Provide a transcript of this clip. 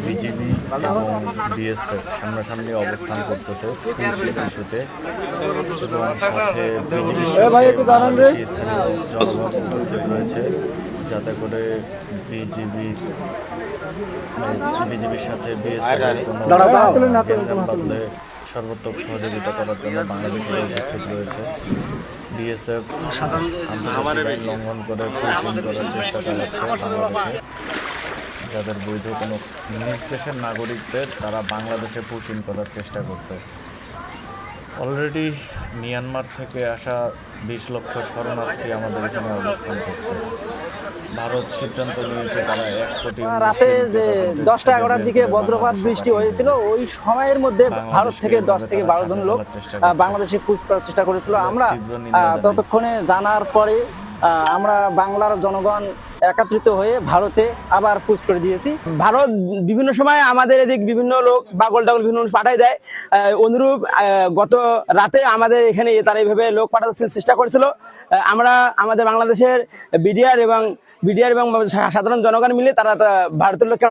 BGB এবং BSF সামনাসামনি অবস্থান করতেছে খুলশী ইস্যুতে এবং সাথে বিজিবির বাংলাদেশি স্থানীয় জনগণ উপস্থিত রয়েছে, যাতে করে বিজিবির সাথে বিএসএফ কোনো বাদলে সর্বোত্তক সহযোগিতা করার জন্য বাংলাদেশিরা উপস্থিত রয়েছে। বিএসএফ আন্তর্জাতিক আইন লঙ্ঘন করে পুশিং করার চেষ্টা চালাচ্ছে বাংলাদেশে, যাদের বৈধ কোনো নিজ দেশের নাগরিকদের তারা বাংলাদেশে পুশিং করার চেষ্টা করছে। অলরেডি মিয়ানমার থেকে আসা 20 লক্ষ শরণার্থী আমাদের এখানে অবস্থান করছে। ভারত সিদ্ধান্ত নিয়েছে তারা 1 কোটি রাতে যে 10টা-11টার দিকে বজ্রপাত বৃষ্টি হয়েছিল, ওই সময়ের মধ্যে ভারত থেকে 10 থেকে 12 জন লোক বাংলাদেশে পুশ করার চেষ্টা করেছিল। আমরা ততক্ষণে জানার পরে আমরা বাংলার জনগণ একত্রিত হয়ে ভারতে আবার পুশ করে দিয়েছি। ভারত বিভিন্ন সময় আমাদের এদিক বিভিন্ন লোক বাগল টাগল বিভিন্ন পাঠাই দেয়। অনুরূপ গত রাতে আমাদের এখানে তারা এইভাবে লোক পাঠাতে চেষ্টা করেছিল। আমরা আমাদের বাংলাদেশের বিডিআর এবং সাধারণ জনগণ মিলে তারা ভারতের লোক